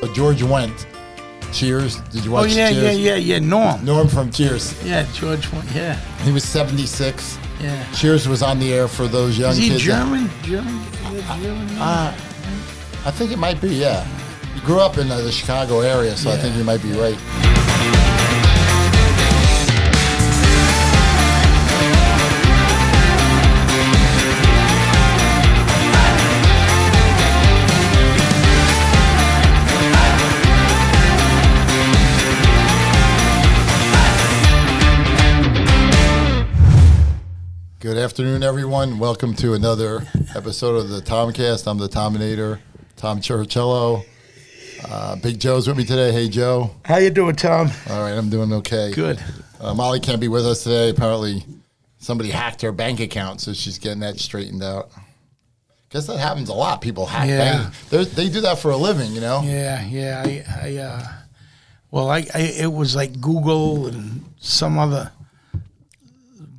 George Wendt, Cheers. Did you watch Cheers? Yeah. Norm. Norm from Cheers. Yeah, George Wendt. Yeah. He was 76. Yeah. Cheers was on the air for those young kids. Is he German? German? I think it might be. Yeah. He grew up in the Chicago area, so I think you might be right. Good afternoon, everyone. Welcome to another episode of the TomCast. I'm the Tominator, Tom Cherichello. Big Joe's with me today. Hey, Joe. How you doing, Tom? All right, I'm doing okay. Good. Molly can't be with us today. Apparently, somebody hacked her bank account, so she's getting that straightened out. Guess that happens a lot. People hack bank. They do that for a living, you know? Yeah. It was like Google and some other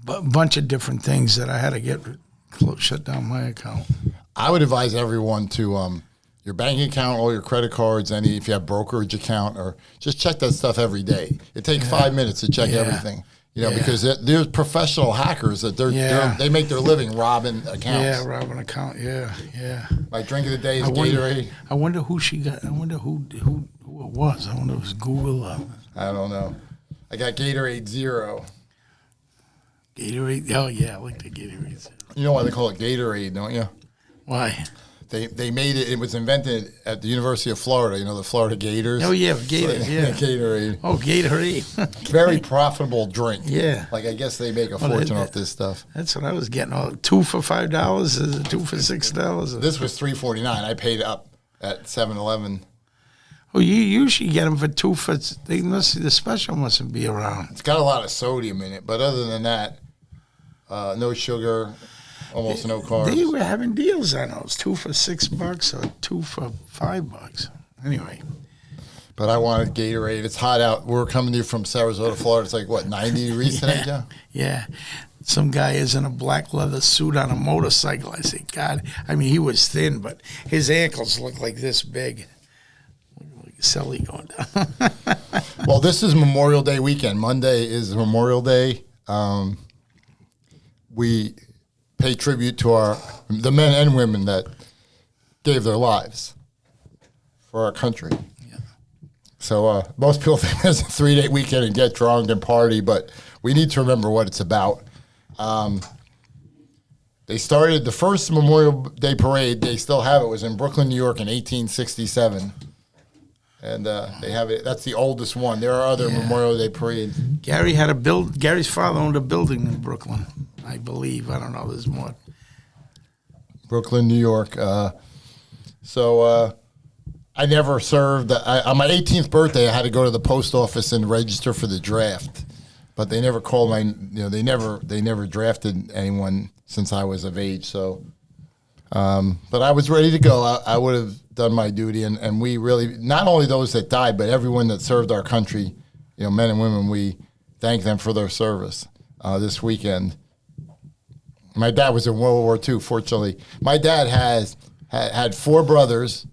bunch of different things that I had to get shut down my account. I would advise everyone to your bank account, all your credit cards, if you have brokerage account, or just check that stuff every day. It takes 5 minutes to check everything, because there's professional hackers that they make their living robbing accounts. Yeah, robbing account. Yeah. My drink of the day is Gatorade. I wonder who she got. I wonder who it was. I wonder if it was Google. I don't know. I got Gatorade Zero. Gatorade? Oh, yeah, I like the Gatorade. You know why they call it Gatorade, don't you? Why? They made it. It was invented at the University of Florida. You know, the Florida Gators. Oh, yeah, Gatorade. Oh, Gatorade. Very profitable drink. Yeah. Like, I guess they make a fortune off this stuff. That's what I was getting. $2 for $5? Is it $2 for $6? This was $3.49. I paid up at 7-Eleven. Oh, you usually get them for $2 for. The special mustn't be around. It's got a lot of sodium in it, but other than that, no sugar, almost no carbs. They were having deals on those, $2 for $6 or $2 for $5. Anyway. But I wanted Gatorade. It's hot out. We're coming to you from Sarasota, Florida. It's like, 90 degrees today, Joe? Yeah. Some guy is in a black leather suit on a motorcycle. I say, God. I mean, he was thin, but his ankles look like this big. Like Sully going down. Well, this is Memorial Day weekend. Monday is Memorial Day. We pay tribute to the men and women that gave their lives for our country. Yeah. So most people think it's a 3-day weekend and get drunk and party, but we need to remember what it's about. They started the first Memorial Day parade. They still have it. It was in Brooklyn, New York in 1867. And they have it. That's the oldest one. There are other Memorial Day parades. Gary's father owned a building in Brooklyn, I believe. I don't know. There's more. Brooklyn, New York. So I never served. On my 18th birthday, I had to go to the post office and register for the draft. But they never called they never drafted anyone since I was of age. So, but I was ready to go. I would have done my duty, and we really, not only those that died, but everyone that served our country, men and women, we thank them for their service this weekend. My dad was in World War II, fortunately. My dad had 4 brothers,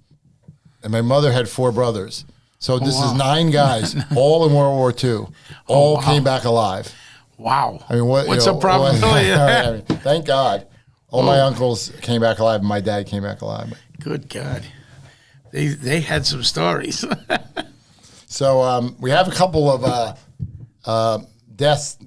and my mother had 4 brothers. So this is 9 guys, all in World War II. All came back alive. Wow. I mean, what's the probability? I mean, thank God. All my uncles came back alive, and my dad came back alive. Good God. They had some stories. So we have a couple of deaths.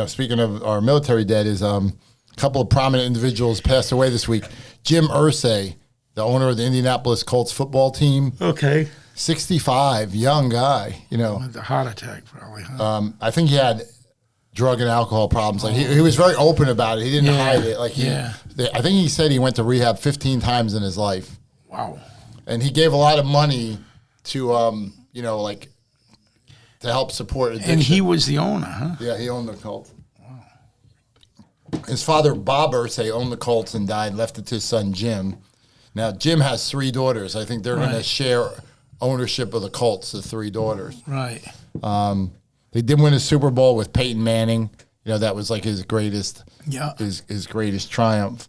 Speaking of our military dead, is a couple of prominent individuals passed away this week. Jim Irsay, the owner of the Indianapolis Colts football team. Okay. 65, young guy. A heart attack, probably. Huh? I think he had drug and alcohol problems. Like he was very open about it. He didn't hide it. I think he said he went to rehab 15 times in his life. Wow. And he gave a lot of money to, to help support addiction. And he was the owner, huh? Yeah, he owned the Colts. Wow. His father, Bob Irsay, owned the Colts and died, left it to his son, Jim. Now, Jim has 3 daughters. I think they're going to share ownership of the Colts, the 3 daughters. Right. They did win a Super Bowl with Peyton Manning. That was like his greatest, his greatest triumph.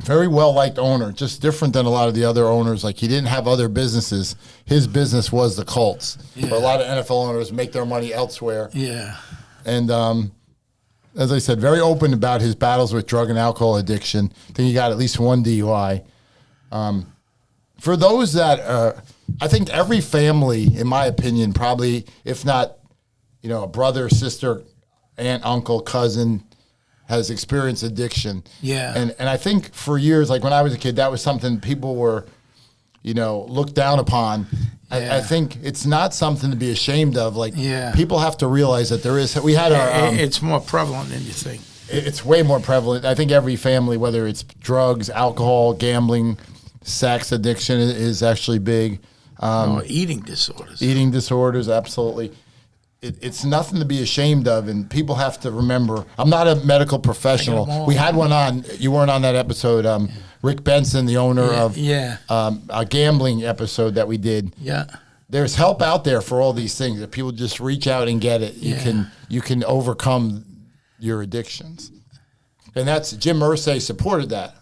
Very well-liked owner, just different than a lot of the other owners. Like, he didn't have other businesses. His business was the Colts. Yeah. But a lot of NFL owners make their money elsewhere. Yeah. And as I said, very open about his battles with drug and alcohol addiction. I think he got at least one DUI. For those that I think every family, in my opinion, probably, if not, a brother, sister, aunt, uncle, cousin, has experienced addiction. Yeah. And I think for years, like when I was a kid, that was something people were, looked down upon. Yeah. I think it's not something to be ashamed of. Like, yeah. people have to realize that there is. We had our. It's more prevalent than you think. It's way more prevalent. I think every family, whether it's drugs, alcohol, gambling, sex addiction, is actually big. Eating disorders. Eating disorders, absolutely. It's nothing to be ashamed of, and people have to remember. I'm not a medical professional. We had one on. You weren't on that episode. Rick Benson, the owner of a gambling episode that we did. Yeah. There's help out there for all these things. If people just reach out and get it, you can overcome your addictions. And that's Jim Irsay supported that.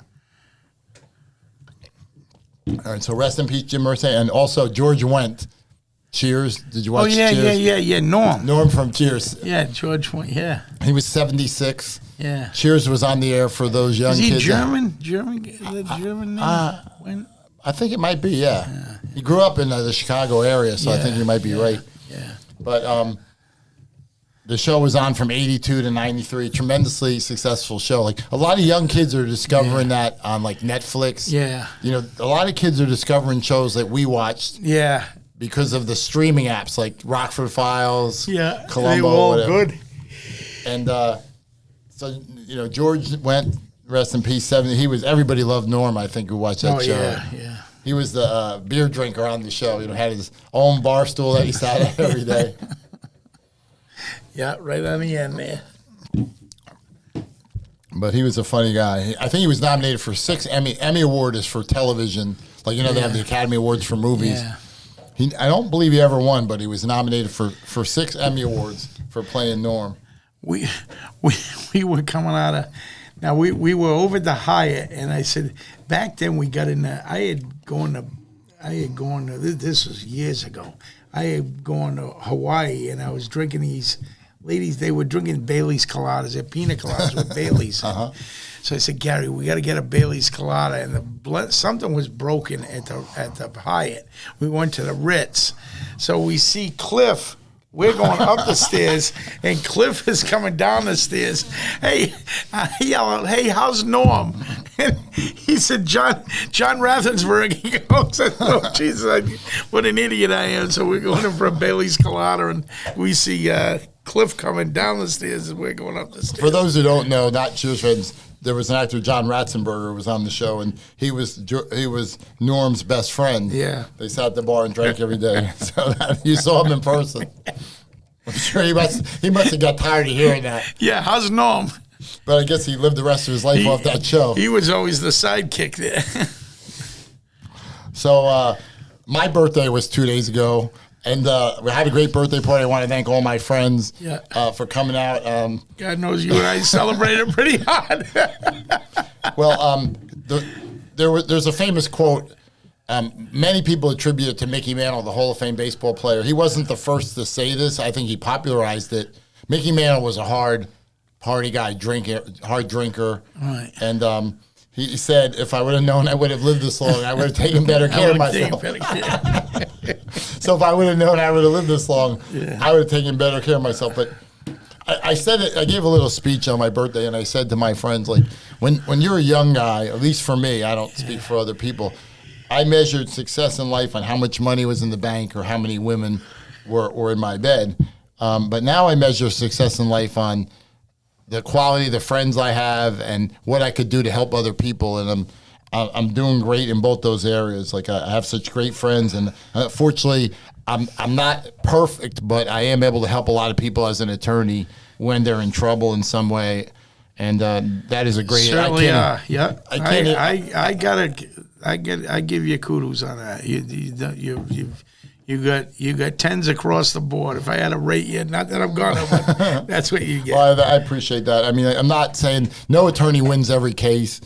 All right, so rest in peace, Jim Irsay, and also George Wendt. Cheers. Did you watch Cheers? Yeah. Norm. Norm from Cheers. Yeah, George Wendt, yeah. He was 76. Yeah. Cheers was on the air for those young kids. Is he German? German name? I think it might be, yeah. He grew up in the Chicago area, so I think you might be right. Yeah. But the show was on from 82 to 93. Tremendously successful show. Like, a lot of young kids are discovering that on, like, Netflix. Yeah. A lot of kids are discovering shows that we watched. Yeah. Because of the streaming apps like Rockford Files, Columbo, they were all whatever. good. And so George Wendt, rest in peace. 70. Everybody loved Norm. I think who watched that show. Yeah. He was the beer drinker on the show. Had his own bar stool that he sat at every day. Yeah, right on the end there. But he was a funny guy. I think he was nominated for 6 Emmy Award is for television. Like they have the Academy Awards for movies. Yeah. I don't believe he ever won, but he was nominated for 6 Emmy Awards for playing Norm. We were coming out of now we were over at the Hyatt, and I said back then we got in the I had gone to this was years ago. I had gone to Hawaii, and I was drinking these ladies. They were drinking Bailey's coladas. They're pina coladas with Bailey's. So I said, Gary, we got to get a Bailey's colada, and something was broken at the Hyatt. We went to the Ritz, so we see Cliff. We're going up the stairs, and Cliff is coming down the stairs. Hey, I yell out, "Hey, how's Norm?" And he said, John Rathensberg. He goes, "Oh, Jesus, what an idiot I am." So we're going in for a Bailey's colada, and we see Cliff coming down the stairs, and we're going up the stairs. For those who don't know, not Cheers friends, there was an actor, John Ratzenberger, who was on the show, and he was Norm's best friend. Yeah. They sat at the bar and drank every day. So you saw him in person. I'm sure he must have got tired of hearing that. Yeah, how's Norm? But I guess he lived the rest of his life off that show. He was always the sidekick there. So my birthday was 2 days ago. And we had a great birthday party. I want to thank all my friends for coming out. God knows you and I celebrated pretty hard. Well, there's a famous quote. Many people attribute it to Mickey Mantle, the Hall of Fame baseball player. He wasn't the first to say this. I think he popularized it. Mickey Mantle was a hard party guy, hard drinker. Right. And he said, if I would have known I would have lived this long, I would have taken better care of myself. So if I would have known I would have lived this long, I would have taken better care of myself. But I said it. I gave a little speech on my birthday, and I said to my friends, like, when you're a young guy, at least for me, I don't speak for other people, I measured success in life on how much money was in the bank or how many women were in my bed. But now I measure success in life on the quality of the friends I have and what I could do to help other people. And I'm doing great in both those areas. Like I have such great friends, and fortunately, I'm not perfect, but I am able to help a lot of people as an attorney when they're in trouble in some way, and that is a great. Certainly, yeah. I give you kudos on that. You got tens across the board. If I had to rate you, not that I'm gonna, but that's what you get. Well, I appreciate that. I mean, I'm not saying no attorney wins every case.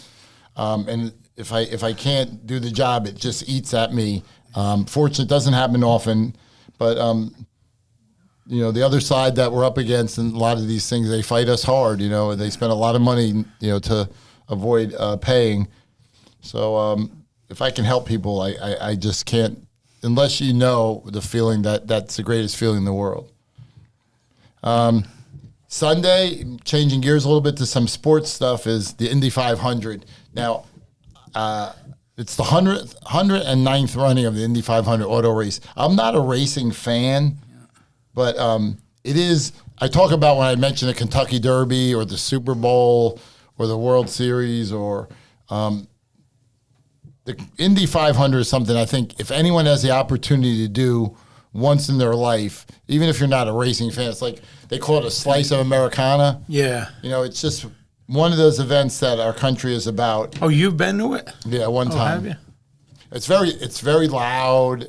and if I can't do the job, it just eats at me. Fortunately, it doesn't happen often, but the other side that we're up against in a lot of these things, they fight us hard. They spend a lot of money, to avoid paying. So if I can help people, I just can't, unless you know the feeling that's the greatest feeling in the world. Sunday, changing gears a little bit to some sports stuff, is the Indy 500. Now, it's the 109th running of the Indy 500 auto race. I'm not a racing fan, but it is. I talk about when I mention the Kentucky Derby or the Super Bowl or the World Series or the Indy 500 is something I think if anyone has the opportunity to do once in their life, even if you're not a racing fan, it's like they call it a slice of Americana. Yeah. It's just one of those events that our country is about. Oh, you've been to it? Yeah, one time. Have you? It's very loud,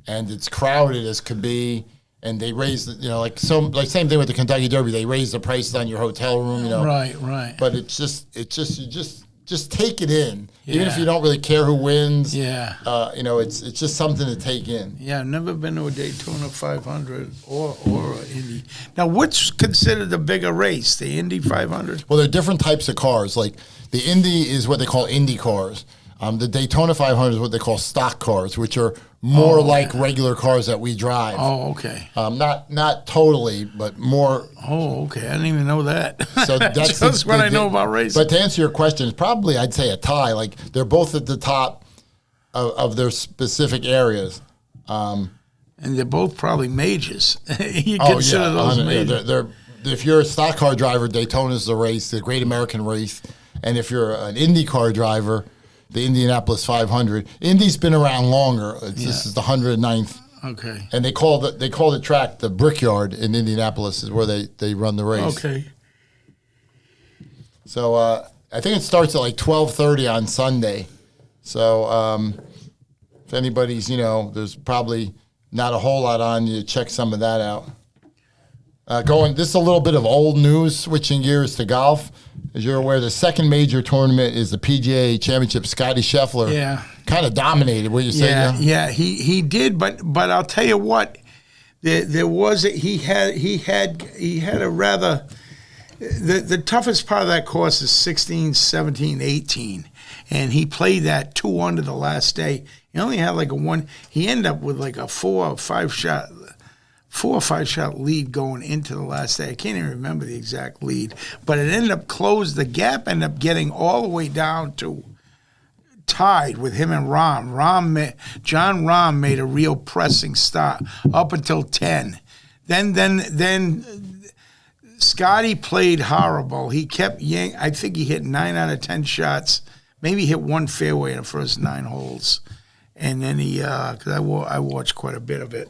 and it's crowded as could be. And they raise, same thing with the Kentucky Derby. They raise the prices on your hotel room, Right. But you just take it in, even if Yeah. you don't really care who wins. Yeah. It's just something to take in. Yeah, I've never been to a Daytona 500 or an Indy. Now, what's considered the bigger race, the Indy 500? Well, there are different types of cars. Like the Indy is what they call Indy cars. The Daytona 500 is what they call stock cars, which are more like regular cars that we drive. Oh, okay. Not totally, but more. Oh, okay. I didn't even know that. So that's just what I know about racing. But to answer your question, it's probably, I'd say, a tie. Like they're both at the top of their specific areas. And they're both probably majors. You consider those majors. They're, if you're a stock car driver, Daytona's the race, the Great American Race. And if you're an Indy car driver, the Indianapolis 500. Indy's been around longer. This is the 109th. Okay. And they call the track the Brickyard in Indianapolis is where they run the race. Okay. So I think it starts at like 12:30 on Sunday. So if anybody's, there's probably not a whole lot on you. Check some of that out. This is a little bit of old news, switching gears to golf. As you're aware, the second major tournament is the PGA Championship. Scotty Scheffler kind of dominated. What you say? Yeah, he did, but I'll tell you what, he had a rather the toughest part of that course is 16, 17, 18, and he played that 2 under the last day. He only had like a one. He ended up with like a 4 or 5 shot lead going into the last day. I can't even remember the exact lead, but it ended up closed. The gap ended up getting all the way down to tied with him and Rahm. John Rahm made a real pressing start up until 10. Then Scotty played horrible. He kept I think he hit 9 out of 10 shots. Maybe hit one fairway in the first 9 holes, and then because I watched quite a bit of it.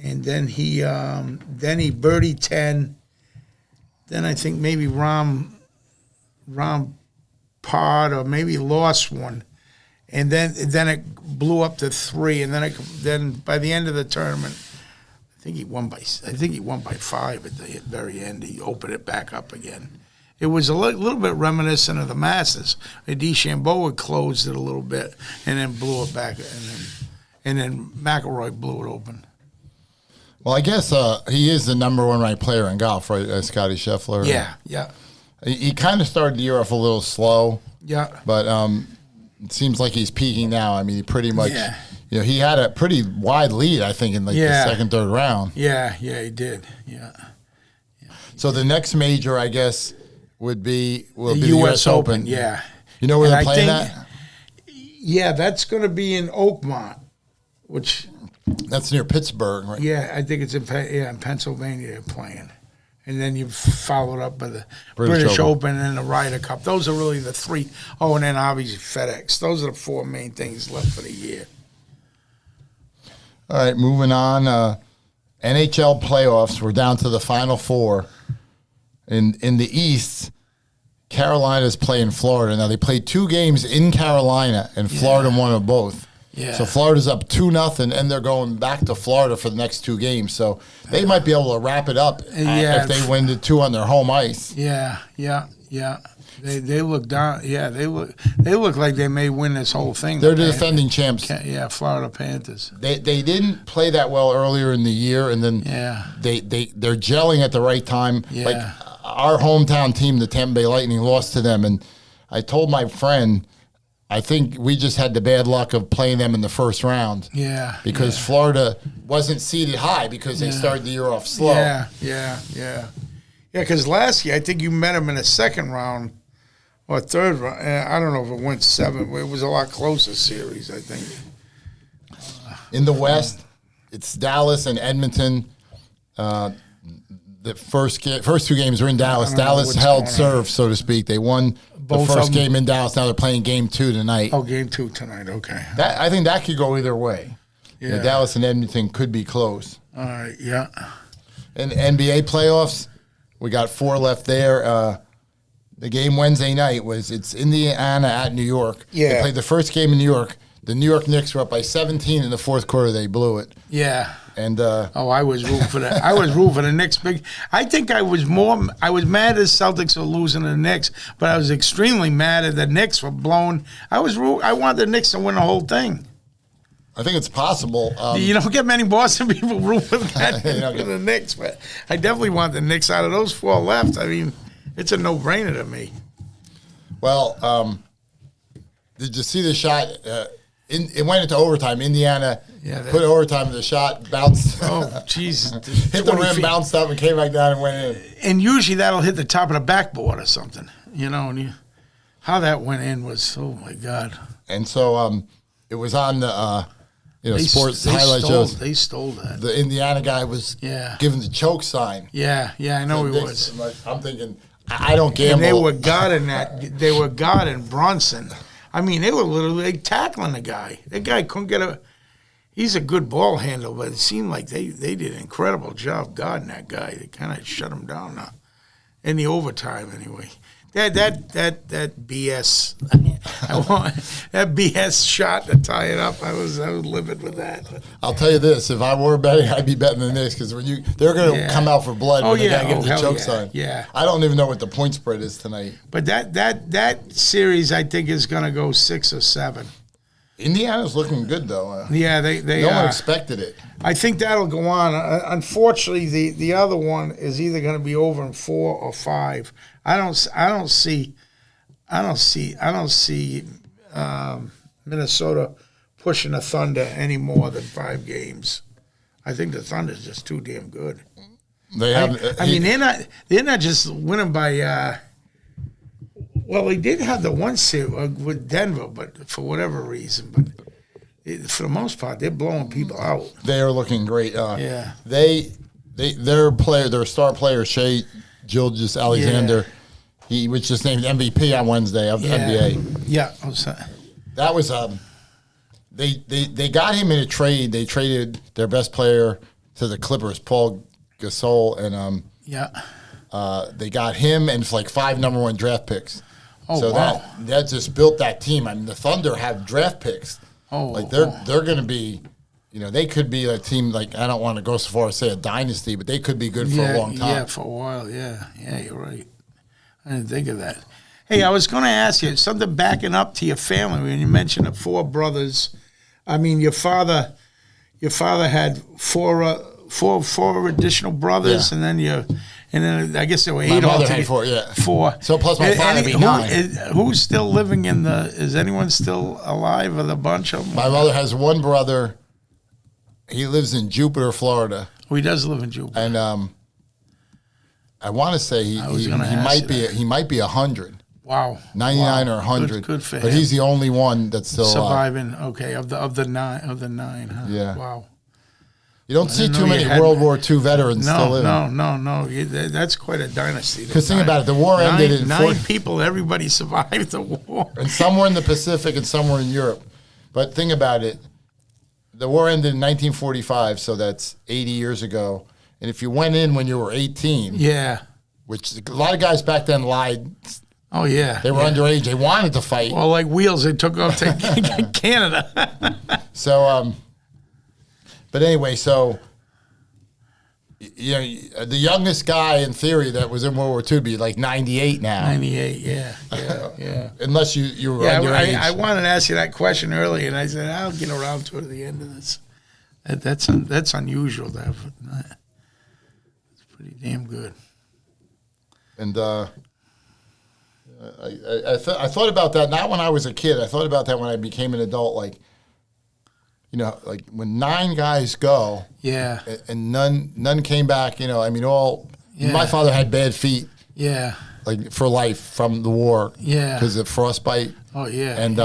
And then he birdied 10. Then I think maybe Rahm parred or maybe lost one, and then it blew up to 3. And then by the end of the tournament, I think he won by 5 at the very end. He opened it back up again. It was a little bit reminiscent of the Masters. DeChambeau had closed it a little bit and then blew it back, and then McIlroy blew it open. Well, I guess he is the number 1 ranked player in golf, right? Scotty Scheffler. Yeah. He kind of started the year off a little slow. Yeah. But it seems like he's peaking now. I mean, he pretty much, he had a pretty wide lead, I think, in the second, third round. Yeah, he did. Yeah. So the next major, I guess, will be the U.S. Open. Yeah. You know where they're playing that? Yeah, that's going to be in Oakmont, which... That's near Pittsburgh, right? Yeah, I think it's in Pennsylvania they're playing. And then you've followed up by the British Open and the Ryder Cup. Those are really the 3. Oh, and then obviously FedEx. Those are the 4 main things left for the year. All right, moving on. NHL playoffs. We're down to the Final 4. In the East, Carolina's playing Florida. Now, they played 2 games in Carolina, and Florida won them both. Yeah. So Florida's up 2-0, and they're going back to Florida for the next 2 games. So they might be able to wrap it up if they win the 2 on their home ice. Yeah. They look down. Yeah, they look like they may win this whole thing. They're the defending champs. Yeah, Florida Panthers. They didn't play that well earlier in the year, and then they're gelling at the right time. Yeah. Like our hometown team, the Tampa Bay Lightning, lost to them, and I told my friend, I think we just had the bad luck of playing them in the first round. Yeah. Because Florida wasn't seeded high because they started the year off slow. Yeah, because last year I think you met them in the second round or third round. I don't know if it went 7. It was a lot closer series, I think. In the West, it's Dallas and Edmonton. The first 2 games are in Dallas. Dallas held serve, so to speak. They won the first game in Dallas. Now they're playing game 2 tonight. Oh, game 2 tonight. Okay. I think that could go either way. Yeah. Dallas and Edmonton could be close. All right. Yeah. In the NBA playoffs, we got 4 left there. The game Wednesday night it's Indiana at New York. Yeah. They played the first game in New York. The New York Knicks were up by 17 in the fourth quarter. They blew it. Yeah. And I was rooting for that. I was rooting for the Knicks. I think I was mad as Celtics were losing to the Knicks, but I was extremely mad at the Knicks for blowing. I wanted the Knicks to win the whole thing. I think it's possible. You don't get many Boston people root for the Knicks, but I definitely want the Knicks out of those 4 left. I mean, it's a no-brainer to me. Well, did you see the shot? It went into overtime. Indiana put overtime. The shot bounced. Oh, jeez. Hit the rim, bounced up, and came back down and went in. And usually that'll hit the top of the backboard or something. And how that went in was, oh, my God. And so it was on the sports highlight shows. They stole that. The Indiana guy was giving the choke sign. Yeah, I know he was. I'm thinking, I don't gamble. And they were guarding that. They were guarding Bronson. I mean, they were literally tackling the guy. That guy couldn't get he's a good ball handler, but it seemed like they did an incredible job guarding that guy. They kind of shut him down in the overtime anyway. That BS, that BS shot to tie it up. I was livid with that. I'll tell you this: if I were betting, I'd be betting the Knicks because they're going to come out for blood when they got to get the choke sign. Yeah, I don't even know what the point spread is tonight. But that series, I think, is going to go 6 or 7. Indiana's looking good though. Yeah, they no one expected it. I think that'll go on. Unfortunately, the other one is either going to be over in 4 or 5. I don't see Minnesota pushing the Thunder any more than 5 games. I think the Thunder's just too damn good. They have. I mean, they're not just winning by. Well, they did have the one series with Denver, but for whatever reason, but for the most part, they're blowing people out. They are looking great. Yeah. Their star player Shea Gilgeous-Alexander, he was just named MVP on Wednesday of the NBA. Yeah. That was they got him in a trade. They traded their best player to the Clippers, Paul Gasol, and they got him and like 5 #1 draft picks. Oh, so wow. that just built that team. I mean, the Thunder have draft picks. They're going to be, they could be a team like, I don't want to go so far as say a dynasty, but they could be good for a long time. Yeah, for a while. Yeah, you're right. I didn't think of that. Hey, I was going to ask you something backing up to your family when you mentioned the 4 brothers. I mean, your father had 4 additional brothers, and then I guess there were 8 altogether. My mother altogether. had 4, yeah. 4. So plus my father would be 9. Who's still living is anyone still alive of the bunch of them? My mother has 1 brother. He lives in Jupiter, Florida. Oh, he does live in Jupiter. And I want to say he might be 100. Wow. 99 or 100. Good for him. But he's the only one that's still surviving. alive. Okay, of the 9, huh? Yeah. Wow. You don't see too many World War II veterans still living. No. That's quite a dynasty. Because think about it, the war ended in 9 people. Everybody survived the war. And some were in the Pacific and some were in Europe. But think about it, the war ended in 1945, so that's 80 years ago. And if you went in when you were 18, which a lot of guys back then lied. Oh yeah, they were underage. They wanted to fight. Well, like Wheels, they took off to Canada. So. But anyway, so you know, the youngest guy in theory that was in World War II would be like 98 now. 98, yeah. Unless you were Yeah, underage. I wanted to ask you that question earlier, and I said, I'll get around to it at the end of this. That's unusual, that. It's pretty damn good. And I thought about that, not when I was a kid. I thought about that when I became an adult, like, you know, like when 9 guys go, Yeah. and none came back. You know, I mean, Yeah. my father had bad feet, Yeah. like for life from the war, Yeah. because of frostbite. Oh, yeah. And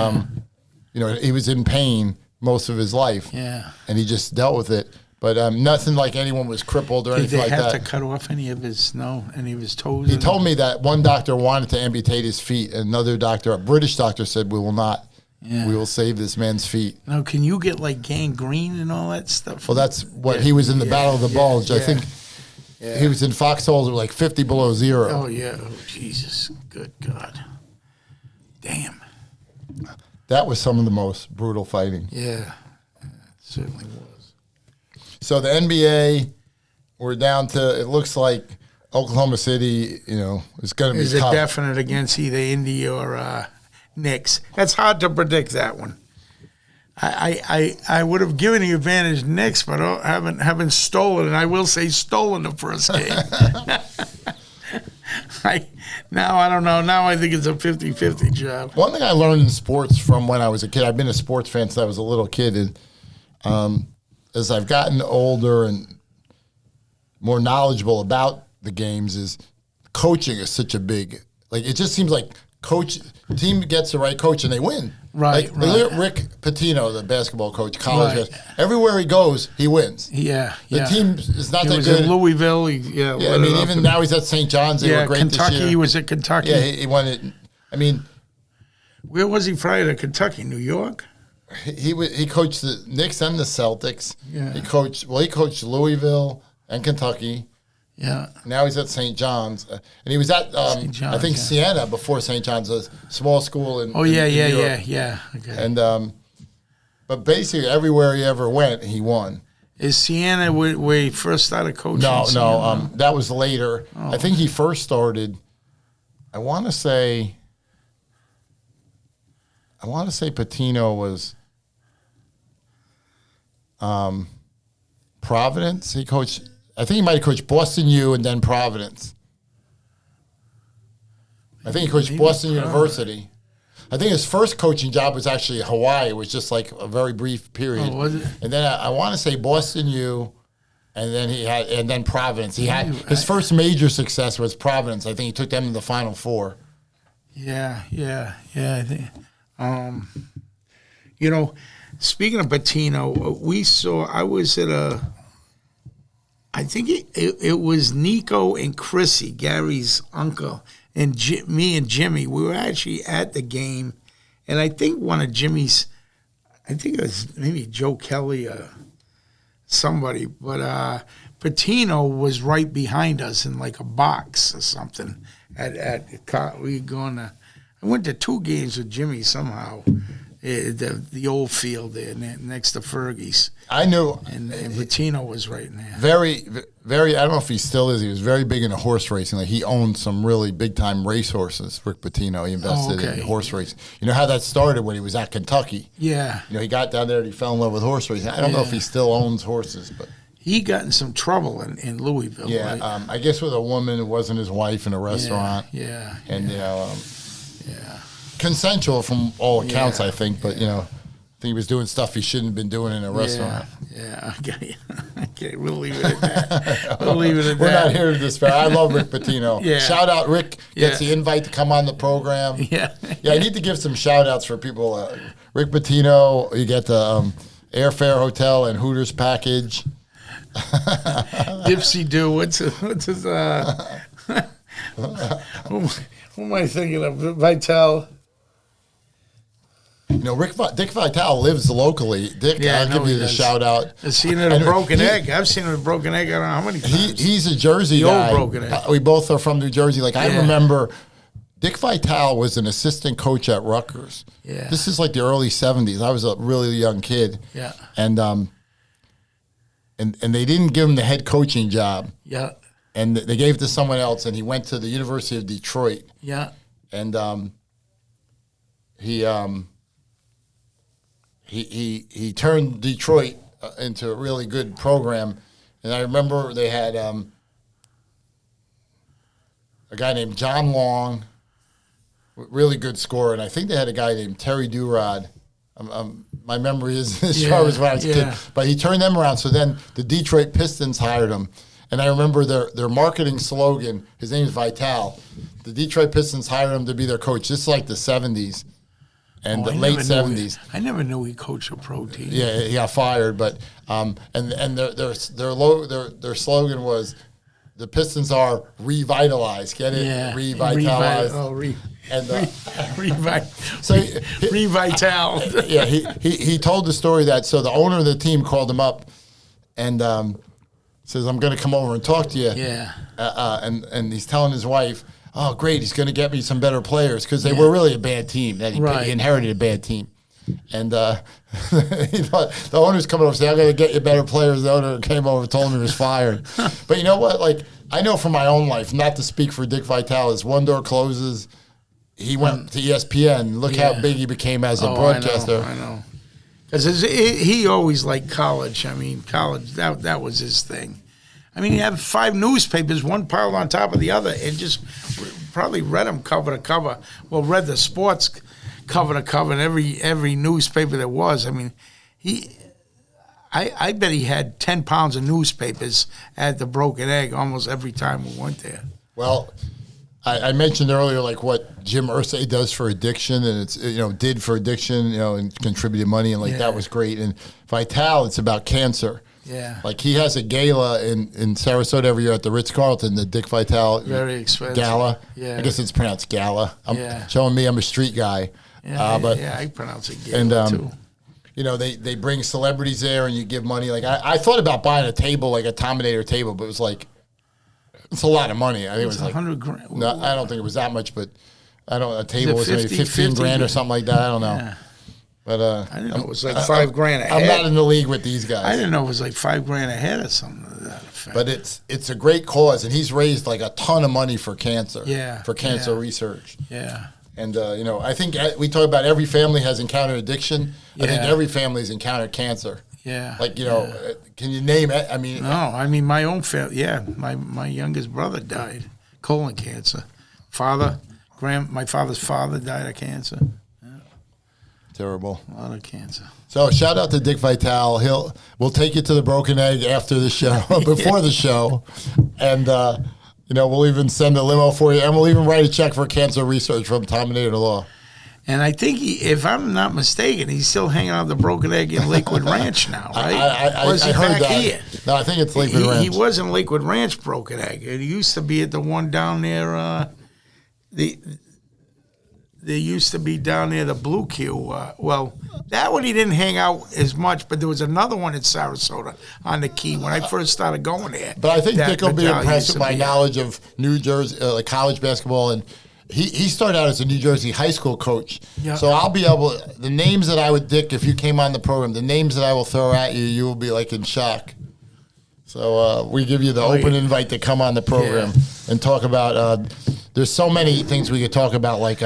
you know, he was in pain most of his life, Yeah. and he just dealt with it. But nothing like anyone was crippled or Did anything they like have that. to cut off any of his toes? He told me that one doctor wanted to amputate his feet, and another doctor, a British doctor, said, "We will not. Yeah. We will save this man's feet." Now, can you get like gangrene and all that stuff? Well, that's what he was in the Battle of the Bulge. I think he was in foxholes like 50 below zero. Oh, yeah. Oh, Jesus. Good God. Damn. That was some of the most brutal fighting. Yeah. It certainly was. So the NBA, we're down to, it looks like Oklahoma City, you know, is going to be Is tough. a definite against either Indy or Knicks. That's hard to predict, that one. I would have given the advantage Knicks, but haven't stolen, and I will say stolen the first game. Now I don't know. Now I think it's a 50-50 job. One thing I learned in sports from when I was a kid, I've been a sports fan since I was a little kid, and as I've gotten older and more knowledgeable about the games, is coaching is such a big, like, it just seems like team gets the right coach and they win. Right, like, right. Look at Rick Pitino, the basketball coach, college. Right. Everywhere he goes, he wins. Yeah, The team is not He that was good. in Louisville. Yeah, I mean, even now he's at St. John's. They were great Kentucky. this year. He was at Kentucky. Yeah, he won it. I mean, Where was he prior to Kentucky? New York? he coached the Knicks and the Celtics. Yeah. He coached Louisville and Kentucky. Yeah. Now he's at St. John's, and he was at St. John's, I think Siena before St. John's, a small school in. Oh yeah, in New York. yeah. Okay. And but basically everywhere he ever went, he won. Is Siena where he first started coaching? No, that was later. Oh. I think he first started. I want to say Pitino was Providence. He coached. I think he might have coached Boston U and then Providence. I think he coached Boston University. I think his first coaching job was actually Hawaii. It was just like a very brief period. Oh, was it? And then I want to say Boston U, and then Providence. He had his first major success was Providence. I think he took them to the Final Four. Yeah. I think, you know, speaking of Pitino, I was at I think it was Nico and Chrissy, Gary's uncle, and me and Jimmy. We were actually at the game, and I think one of Jimmy's, I think it was maybe Joe Kelly or somebody, but Pitino was right behind us in like a box or something. I went to 2 games with Jimmy somehow. The old field there next to Fergie's. I knew. And Pitino was right in there. Very, very, I don't know if he still is. He was very big into horse racing. Like, he owned some really big-time race horses, Rick Pitino. He invested in horse racing. You know how that started when he was at Kentucky? Yeah. You know, he got down there and he fell in love with horse racing. I don't know if he still owns horses, but... He got in some trouble in Louisville, yeah, right? I guess with a woman who wasn't his wife in a restaurant. Yeah. And, you know... yeah. Consensual from all accounts, I think, but, you know, I think he was doing stuff he shouldn't have been doing in a restaurant. Yeah. Okay, we'll leave it at that. We're not here to despair. I love Rick Pitino. Yeah. Shout out, Rick gets the invite to come on the program. Yeah. I need to give some shout outs for people. Rick Pitino, you get the airfare, hotel, and Hooters package. Dipsy Do, what's his who am I thinking of? Vitale. You know, Dick Vitale lives locally. Dick, I'll give you the shout out. I've seen it at Broken Egg. I've seen it at Broken Egg. I don't know how many times. He's a Jersey guy. Old Broken Egg. We both are from New Jersey. Like, I remember Dick Vitale was an assistant coach at Rutgers. Yeah. This is like the early 70s. I was a really young kid. Yeah. And and they didn't give him the head coaching job. Yeah. And they gave it to someone else, and he went to the University of Detroit. Yeah. And he turned Detroit into a really good program. And I remember they had a guy named John Long, really good scorer, and I think they had a guy named Terry Durod. My memory is as sharp as when I was a kid. But he turned them around. So then the Detroit Pistons hired him. And I remember their marketing slogan, his name is Vital. The Detroit Pistons hired him to be their coach. This is like the 70s and the late 70s. I never knew he coached a pro team. Yeah, he got fired. But and their slogan was, the Pistons are revitalized. Get it? Yeah. Revitalized. Revital. Yeah, he told the story that, so the owner of the team called him up and says, I'm going to come over and talk to you. Yeah. And he's telling his wife, oh, great, he's going to get me some better players, because they were really a bad team. He inherited a bad team. And he thought, the owner's coming over and saying, I'm going to get you better players. The owner came over and told him he was fired. But you know what? Like, I know from my own life, not to speak for Dick Vitale, as one door closes, he went to ESPN. Look how big he became as a broadcaster. I know. Because he always liked college. I mean, college, that was his thing. I mean, he had 5 newspapers, one piled on top of the other, and just probably read them cover to cover. Well, read the sports cover to cover in every newspaper there was. I mean, I bet he had 10 pounds of newspapers at the Broken Egg almost every time we went there. Well, I mentioned earlier, like, what Jim Irsay does for addiction, and it's, did for addiction, and contributed money, and that was great. And Vital, it's about cancer. Yeah. Like, he has a gala in Sarasota every year at the Ritz-Carlton, the Dick Vitale very expensive gala. Yeah. I guess it's pronounced gala. Showing me I'm a street guy. Yeah, I pronounce it gala, too. They bring celebrities there, and you give money. Like, I thought about buying a table, like a Tominator table, but it was like, it's a lot of money. I think it was like $100,000. No, I don't think it was that much, but a table was maybe 15 grand or something like that. I don't know. Yeah. But I didn't know it was like $5 grand a head. I'm not in the league with these guys. I didn't know it was like $5 grand a head or something to that effect. But it's a great cause, and he's raised like a ton of money for cancer. Yeah. For cancer research. Yeah. And I think we talk about every family has encountered addiction. I think every family's encountered cancer. Yeah. Like, can you name it? I mean, my own family. Yeah, my youngest brother died, colon cancer. My father's father died of cancer. Yeah. Terrible. A lot of cancer. So shout out to Dick Vitale. We'll take you to the Broken Egg after the show, before the show, and we'll even send a limo for you, and we'll even write a check for cancer research from Tominator Law. And I think, if I'm not mistaken, he's still hanging out the Broken Egg in Lakewood Ranch now, right? I heard that. Here? No, I think it's Lakewood Ranch. He was in Lakewood Ranch Broken Egg. It used to be at the one down there. There used to be down there the Blue Q. That one he didn't hang out as much, but there was another one in Sarasota on the Key when I first started going there. But I think Dick will be impressed with my knowledge of New Jersey, like college basketball, and he started out as a New Jersey high school coach. Yeah. So I'll be able, the names that I would, Dick, if you came on the program, the names that I will throw at you, you will be like in shock. So we give you the open invite to come on the program and talk about, there's so many things we could talk about, like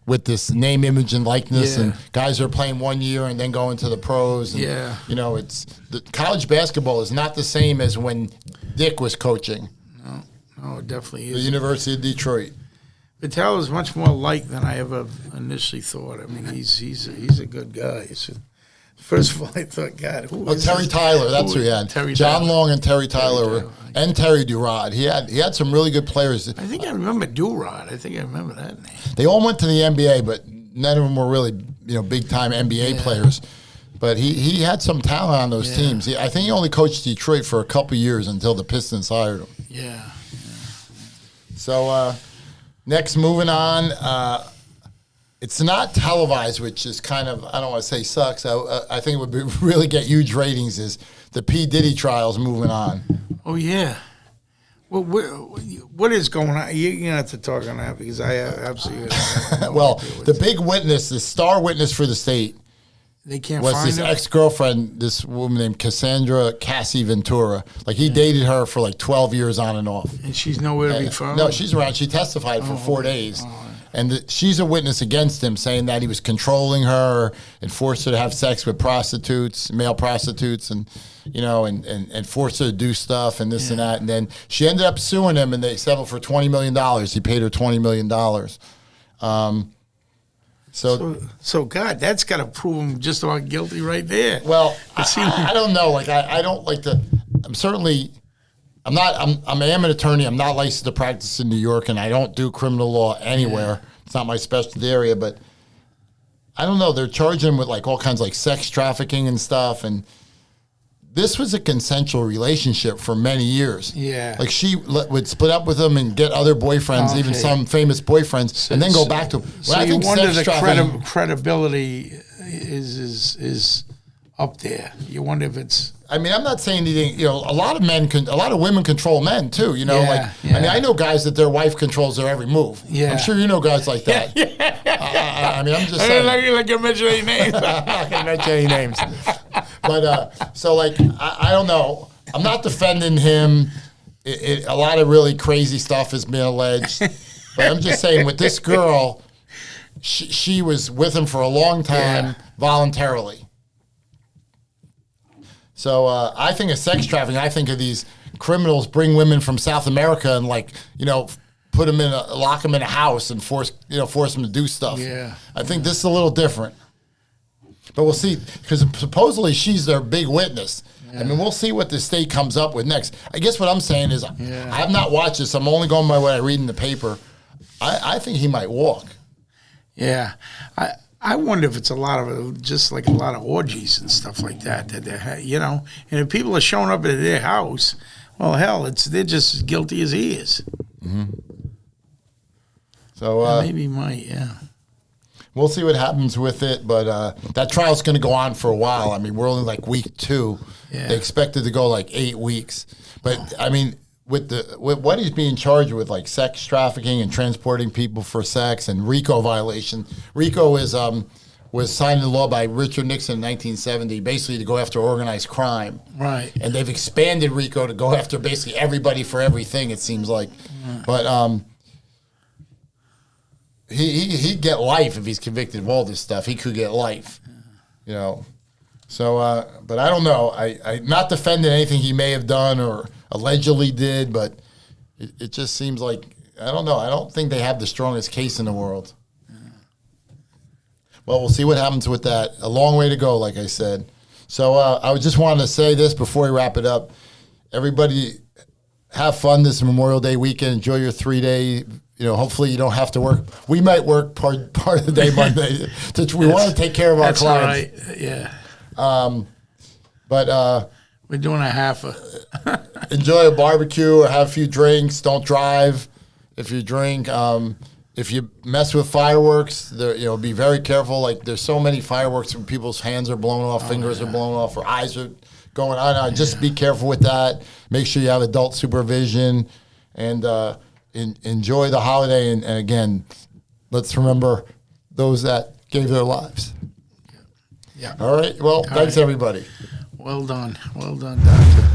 with this name, image, and likeness, and guys are playing 1 year and then going to the pros. And, it's the college basketball is not the same as when Dick was coaching. No, it definitely is. The University of Detroit. Vitale is much more liked than I ever initially thought. I mean, he's a good guy. First of all, I thought, God, who is Terry this? Tyler, that's who he had. John Long and Terry Tyler, and Terry Durod. He had some really good players. I think I remember Durod. I think I remember that name. They all went to the NBA, but none of them were really big time NBA players. But he had some talent on those teams. I think he only coached Detroit for a couple years until the Pistons hired him. Yeah. So next, moving on. It's not televised, which is kind of, I don't want to say sucks. I think it would really get huge ratings, is the P. Diddy trials moving on. Oh, yeah. Well, what is going on? You're going to have to talk on that, because I absolutely well, the big witness, the star witness for the state, They can't was find his him? ex-girlfriend, this woman named Cassandra Cassie Ventura. Like, he dated her for like 12 years on and off. And she's nowhere to be found? No, she's around. She testified for 4 days. And she's a witness against him, saying that he was controlling her and forced her to have sex with prostitutes, male prostitutes, and, you know, and forced her to do stuff and this and that. And then she ended up suing him, and they settled for $20 million. He paid her $20 million. So God, that's got to prove him just about guilty right there. Well, I don't know. Like, I don't like to. I'm an attorney. I'm not licensed to practice in New York, and I don't do criminal law anywhere. It's not my specialty area. But I don't know. They're charging him with like all kinds of like sex trafficking and stuff. And this was a consensual relationship for many years. Yeah. Like, she would split up with him and get other boyfriends, even some famous boyfriends, and then go back to him. So you wonder the credibility is up there. You wonder if it's. I mean, I'm not saying anything. You know, a lot of women control men too. You know, I mean, I know guys that their wife controls their every move. Yeah. I'm sure you know guys like that. I mean, I'm just saying. I'm not going to mention any names. I'm not going to mention any names. But so like, I don't know. I'm not defending him. A lot of really crazy stuff has been alleged. But I'm just saying, with this girl, she was with him for a long time voluntarily. So I think of sex trafficking. I think of these criminals bring women from South America and, like, you know, lock them in a house and force them to do stuff. Yeah. I think this is a little different. But we'll see, because supposedly she's their big witness. Yeah. I mean, we'll see what the state comes up with next. I guess what I'm saying is, I have not watched this. I'm only going by what I read in the paper. I think he might walk. Yeah. I wonder if it's a lot of orgies and stuff like that they're, you know, and if people are showing up at their house, well, hell, they're just as guilty as he is. Mm-hmm. So maybe he might, we'll see what happens with it, but that trial's going to go on for a while. I mean, we're only like week 2. Yeah. They expected to go like 8 weeks, but I mean, with what he's being charged with, like sex trafficking and transporting people for sex and RICO violation. RICO was signed into law by Richard Nixon in 1970, basically to go after organized crime. Right. And they've expanded RICO to go after basically everybody for everything, it seems like. Right. But he'd get life if he's convicted of all this stuff. He could get life, you know. So, but I don't know. I'm not defending anything he may have done or allegedly did, but it just seems like, I don't know. I don't think they have the strongest case in the world. Well, we'll see what happens with that. A long way to go, like I said. So I just wanted to say this before we wrap it up. Everybody, have fun this Memorial Day weekend. Enjoy your 3-day. You know, hopefully you don't have to work. We might work part of the day Monday. We want to take care of our clients. That's right. Yeah. But we're doing a half. Enjoy a barbecue or have a few drinks. Don't drive if you drink. If you mess with fireworks, be very careful. Like, there's so many fireworks when people's hands are blown off, fingers are blown off, or eyes are going on. Just be careful with that. Make sure you have adult supervision, and enjoy the holiday. And again, let's remember those that gave their lives. Yeah. All right. Well, thanks, everybody. Well done. Well done, Doctor.